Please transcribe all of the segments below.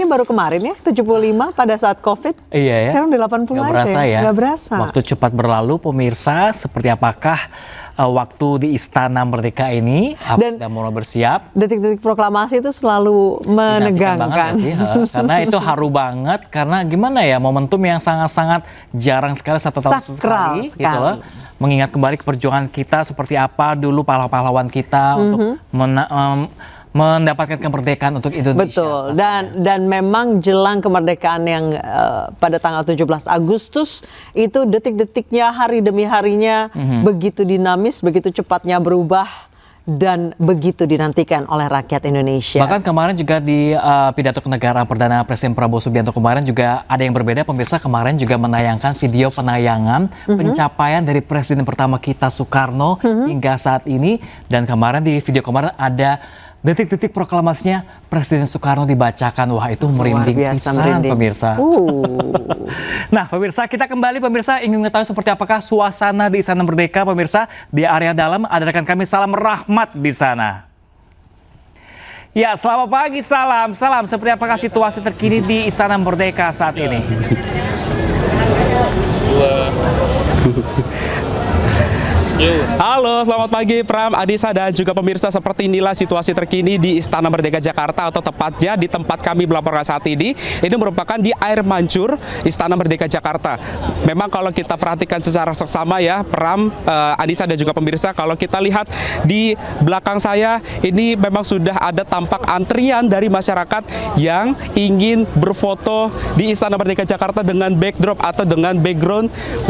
umurnya baru kemarin ya, 75 pada saat COVID. Iya ya. Sekarang udah 80 Nggak aja berasa ya. Nggak berasa. Waktu cepat berlalu, pemirsa. Seperti apakah waktu di Istana Merdeka ini? Dan sudah mulai bersiap. detik-detik proklamasi itu selalu menegangkan. Banget sih, karena itu haru banget. Karena gimana ya, momentum yang sangat-sangat jarang sekali, satu tahun sekali. Gitu loh. Mengingat kembali perjuangan kita seperti apa dulu pahlawan-pahlawan kita untuk mendapatkan kemerdekaan untuk Indonesia. Betul. Dan memang jelang kemerdekaan yang pada tanggal 17 Agustus itu detik-detiknya, hari demi harinya begitu dinamis, begitu cepatnya berubah dan begitu dinantikan oleh rakyat Indonesia. Bahkan kemarin juga di pidato kenegaraan Perdana Presiden Prabowo Subianto kemarin juga ada yang berbeda, pemirsa. Kemarin juga menayangkan video penayangan pencapaian dari Presiden pertama kita Soekarno hingga saat ini. Dan kemarin di video kemarin ada detik-detik proklamasinya Presiden Soekarno dibacakan. Wah, itu merinding pisan, pemirsa. Nah, pemirsa, kita kembali, pemirsa, ingin mengetahui seperti apakah suasana di Istana Merdeka, pemirsa. Di area dalam ada rekan kami Salam Rahmat di sana. Ya, selamat pagi, Salam. Seperti apakah situasi terkini di Istana Merdeka saat ini? Halo, selamat pagi Pram, Adisa, dan juga pemirsa. Seperti inilah situasi terkini di Istana Merdeka Jakarta, atau tepatnya di tempat kami melaporkan saat ini. Ini merupakan di air mancur Istana Merdeka Jakarta. Memang kalau kita perhatikan secara seksama ya, Pram, Adisa, dan juga pemirsa, kalau kita lihat di belakang saya, ini memang sudah ada tampak antrian dari masyarakat yang ingin berfoto di Istana Merdeka Jakarta dengan backdrop atau dengan background 80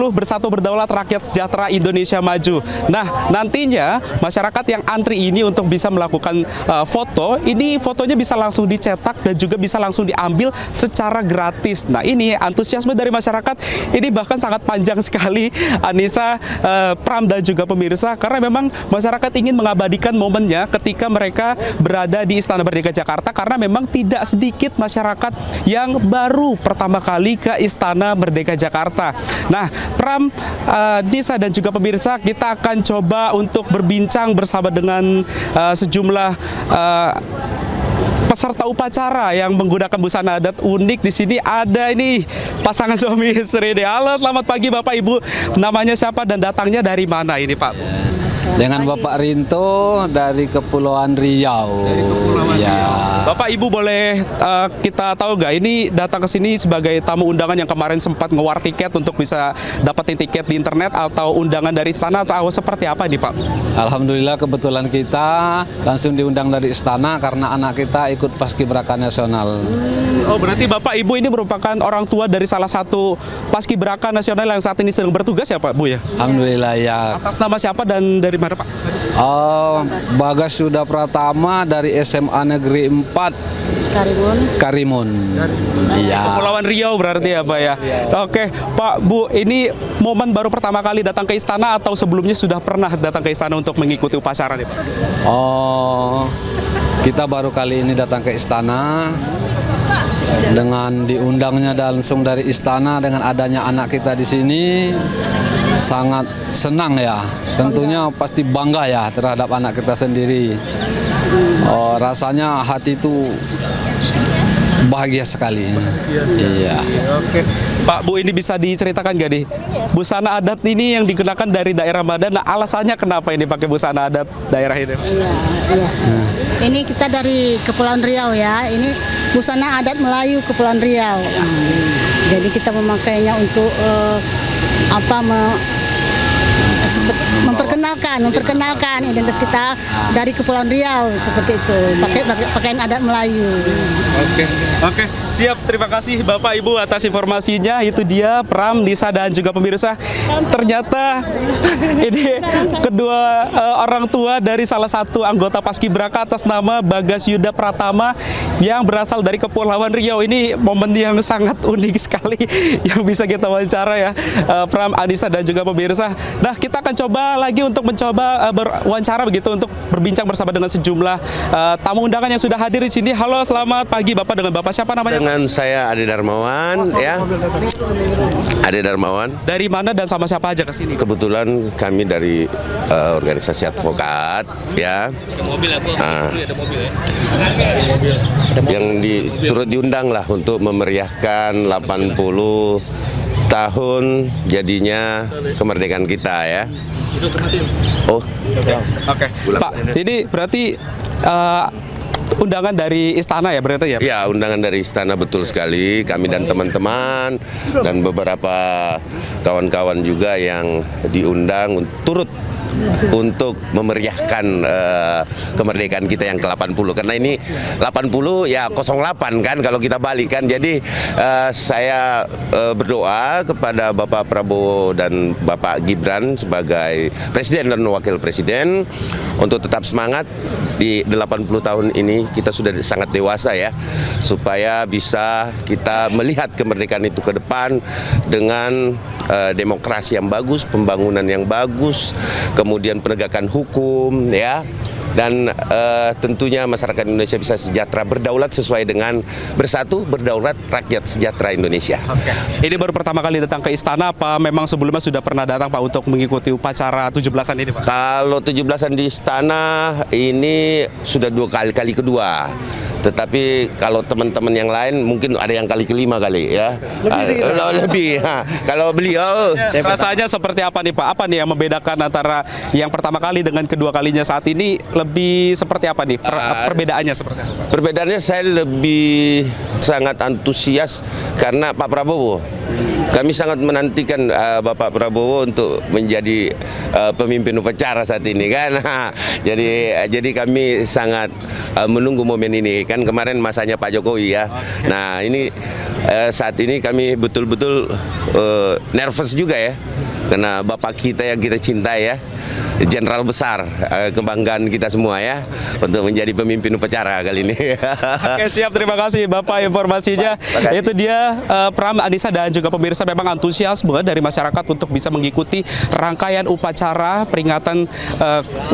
Bersatu Berdaulat Rakyat Sejahtera Indonesia Maju. Nah, nantinya masyarakat yang antri ini untuk bisa melakukan foto, ini fotonya bisa langsung dicetak dan juga bisa langsung diambil secara gratis. Nah, ini antusiasme dari masyarakat ini bahkan sangat panjang sekali, Anissa, Pram, dan juga pemirsa, karena memang masyarakat ingin mengabadikan momennya ketika mereka berada di Istana Merdeka Jakarta, karena memang tidak sedikit masyarakat yang baru pertama kali ke Istana Merdeka Jakarta. Nah, Pram, Nisa, dan juga pemirsa, kita akan coba untuk berbincang bersama dengan sejumlah peserta upacara yang menggunakan busana adat unik. Di sini ada ini pasangan suami istri nih. Halo, selamat pagi Bapak Ibu. Namanya siapa dan datangnya dari mana ini, Pak? Dengan Bapak Rinto dari Kepulauan Riau. Dari Kepulauan ya. Riau. Bapak Ibu boleh kita tahu nggak, ini datang ke sini sebagai tamu undangan yang kemarin sempat ngewar tiket untuk bisa dapetin tiket di internet, atau undangan dari istana, atau seperti apa ini, Pak? Alhamdulillah, kebetulan kita langsung diundang dari istana karena anak kita ikut Paskibraka Nasional. Oh, berarti Bapak Ibu ini merupakan orang tua dari salah satu Paskibraka Nasional yang saat ini sedang bertugas ya, Pak Bu ya? Alhamdulillah ya. Atas nama siapa dan dari mana, Pak? Oh, Bagas Yuda Pratama dari SMA Negeri 4 Karimun. Iya. Kepulauan Riau berarti ya, Pak ya. Oke, Pak Bu, ini momen baru pertama kali datang ke istana atau sebelumnya sudah pernah datang ke istana untuk mengikuti upacara nih, Pak? Oh, kita baru kali ini datang ke istana dengan diundangnya langsung dari istana. Dengan adanya anak kita di sini, sangat senang ya. Tentunya pasti bangga ya terhadap anak kita sendiri. Oh, rasanya hati itu bahagia sekali. Iya. Oke. Pak Bu, ini bisa diceritakan nggak nih, busana adat ini yang digunakan dari daerah mana? Nah, alasannya kenapa ini pakai busana adat daerah ini? Iya. Ini kita dari Kepulauan Riau ya. Ini busana adat Melayu Kepulauan Riau. Jadi kita memakainya untuk memperkenalkan identitas kita dari Kepulauan Riau, seperti itu, pakai pakaian adat Melayu. Oke, siap. Terima kasih Bapak Ibu atas informasinya. Itu dia Pram, Nisa, dan juga pemirsa. Ternyata ini kedua orang tua dari salah satu anggota Paskibraka atas nama Bagas Yuda Pratama yang berasal dari Kepulauan Riau. Ini momen yang sangat unik sekali yang bisa kita wawancara ya, Pram, Anissa, dan juga pemirsa. Nah, kita kita akan coba lagi untuk mencoba berwawancara begitu untuk berbincang bersama dengan sejumlah tamu undangan yang sudah hadir di sini. Halo, selamat pagi Bapak. Dengan Bapak siapa namanya? Dengan saya Ade Darmawan, ya. Ade Darmawan. Dari mana dan sama siapa aja ke sini? Kebetulan kami dari organisasi advokat, ya. Ada mobil ya, Bu? Ada mobil ya. Yang turut diundang lah untuk memeriahkan 80 tahun jadinya kemerdekaan kita, ya. Oh, oke. Pak, jadi berarti undangan dari istana ya berarti ya? ya, undangan dari istana, betul sekali. Kami dan teman-teman dan beberapa kawan-kawan juga yang diundang turut untuk memeriahkan kemerdekaan kita yang ke-80, karena ini 80 ya 08 kan kalau kita balikan. Jadi saya berdoa kepada Bapak Prabowo dan Bapak Gibran sebagai Presiden dan Wakil Presiden untuk tetap semangat. Di 80 tahun ini kita sudah sangat dewasa, ya, supaya bisa kita melihat kemerdekaan itu ke depan dengan demokrasi yang bagus, pembangunan yang bagus, kemudian penegakan hukum, ya, dan tentunya masyarakat Indonesia bisa sejahtera, berdaulat sesuai dengan bersatu, berdaulat, rakyat sejahtera Indonesia. Oke. Ini baru pertama kali datang ke istana, apa memang sebelumnya sudah pernah datang Pak untuk mengikuti upacara 17-an ini, Pak? Kalau 17-an di istana ini sudah kali kedua. Tetapi kalau teman-teman yang lain mungkin ada yang kali kelima kali, ya. Lebih. Kalau beliau rasanya seperti apa nih Pak? Apa nih yang membedakan antara yang pertama kali dengan kedua kalinya saat ini? Lebih seperti apa nih? Perbedaannya seperti apa? Perbedaannya saya lebih sangat antusias karena Pak Prabowo. Kami sangat menantikan Bapak Prabowo untuk menjadi pemimpin upacara saat ini, kan. Jadi kami sangat menunggu momen ini. Kan kemarin masanya Pak Jokowi, ya. Nah, ini saat ini kami betul-betul nervous juga, ya. Karena Bapak kita yang kita cintai, ya. Jenderal besar, kebanggaan kita semua, ya, untuk menjadi pemimpin upacara kali ini. Oke, siap, terima kasih Bapak informasinya. Itu dia Pram, Anissa dan juga pemirsa, memang antusiasme dari masyarakat untuk bisa mengikuti rangkaian upacara peringatan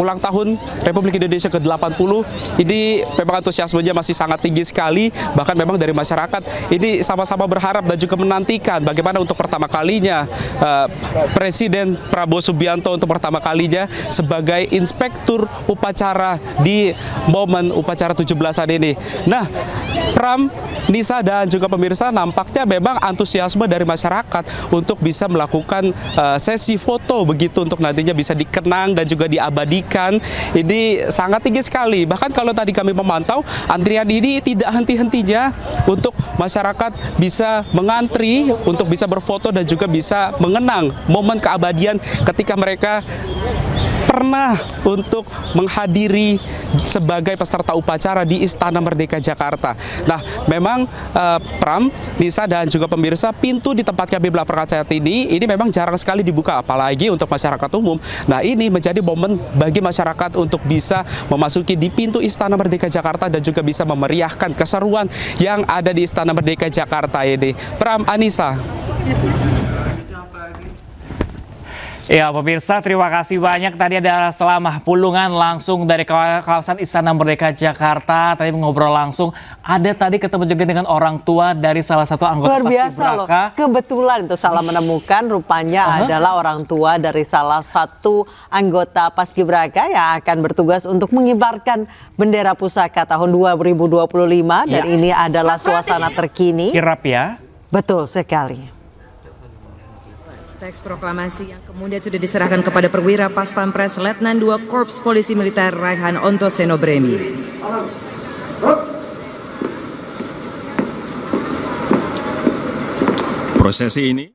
ulang tahun Republik Indonesia ke-80. Ini memang antusiasmenya masih sangat tinggi sekali, bahkan memang dari masyarakat ini sama-sama berharap dan juga menantikan bagaimana untuk pertama kalinya Presiden Prabowo Subianto untuk pertama kalinya sebagai inspektur upacara di momen upacara 17-an ini. Nah, Pram, Nisa dan juga pemirsa, nampaknya memang antusiasme dari masyarakat untuk bisa melakukan sesi foto begitu untuk nantinya bisa dikenang dan juga diabadikan. Ini sangat tinggi sekali. Bahkan kalau tadi kami memantau, antrian ini tidak henti-hentinya untuk masyarakat bisa mengantri untuk bisa berfoto dan juga bisa mengenang momen keabadian ketika mereka pernah untuk menghadiri sebagai peserta upacara di Istana Merdeka Jakarta. Nah, memang Pram, Nisa dan juga pemirsa, pintu di tempat kami melaporkan saat ini memang jarang sekali dibuka, apalagi untuk masyarakat umum. Nah, ini menjadi momen bagi masyarakat untuk bisa memasuki di pintu Istana Merdeka Jakarta dan juga bisa memeriahkan keseruan yang ada di Istana Merdeka Jakarta ini. Pram, Anissa. Ya, pemirsa, terima kasih banyak. Tadi ada Selamah Pulungan langsung dari kawasan Istana Merdeka Jakarta. Tadi ngobrol langsung. Ada tadi ketemu juga dengan orang tua dari salah satu anggota Luar biasa loh. Kebetulan itu salah menemukan, rupanya adalah orang tua dari salah satu anggota Paskibraka yang akan bertugas untuk mengibarkan bendera pusaka tahun 2025. Dan ini adalah suasana terkini. Kirap, ya. Betul sekali. Teks proklamasi yang kemudian sudah diserahkan kepada perwira Paspampres Letnan 2 Korps Polisi Militer Raihan Ontoseno Bremi. Prosesi ini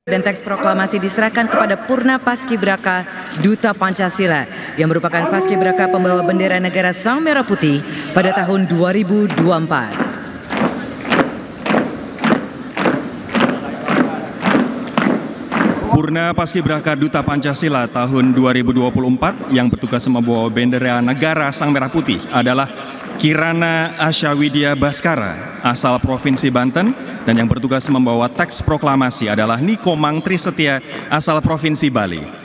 dan teks proklamasi diserahkan kepada Purna Paskibraka Duta Pancasila yang merupakan Paskibraka pembawa bendera negara Sang Merah Putih pada tahun 2024. Purna Paskibraka Duta Pancasila tahun 2024 yang bertugas membawa bendera negara Sang Merah Putih adalah Kirana Asyawidia Baskara, asal Provinsi Banten, dan yang bertugas membawa teks proklamasi adalah Niko Mangtri Setia, asal Provinsi Bali.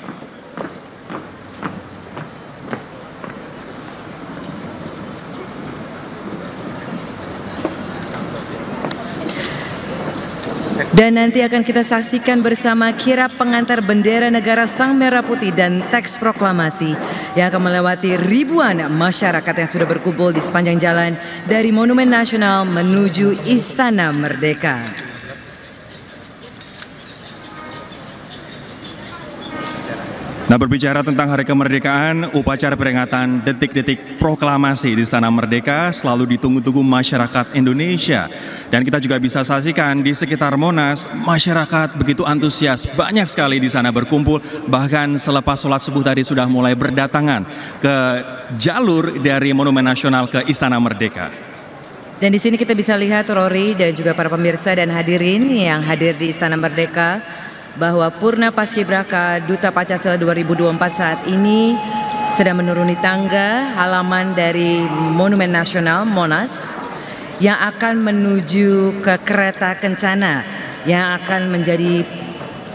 Dan nanti akan kita saksikan bersama kirap pengantar bendera negara Sang Merah Putih dan teks proklamasi yang akan melewati ribuan masyarakat yang sudah berkumpul di sepanjang jalan dari Monumen Nasional menuju Istana Merdeka. Nah, berbicara tentang Hari Kemerdekaan, upacara peringatan detik-detik proklamasi di Istana Merdeka selalu ditunggu-tunggu masyarakat Indonesia. Dan kita juga bisa saksikan di sekitar Monas, masyarakat begitu antusias, banyak sekali di sana berkumpul. Bahkan selepas sholat subuh tadi sudah mulai berdatangan ke jalur dari Monumen Nasional ke Istana Merdeka. Dan di sini kita bisa lihat Rory dan juga para pemirsa dan hadirin yang hadir di Istana Merdeka, bahwa Purna Paskibraka Duta Pancasila 2024 saat ini sedang menuruni tangga halaman dari Monumen Nasional Monas yang akan menuju ke kereta kencana yang akan menjadi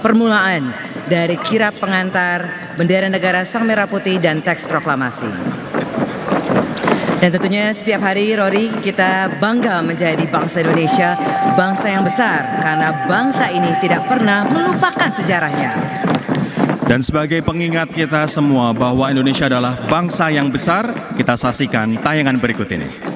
permulaan dari kirap pengantar bendera negara Sang Merah Putih dan teks proklamasi. Dan tentunya setiap hari, Rory, kita bangga menjadi bangsa Indonesia, bangsa yang besar, karena bangsa ini tidak pernah melupakan sejarahnya. Dan sebagai pengingat kita semua bahwa Indonesia adalah bangsa yang besar, kita saksikan tayangan berikut ini.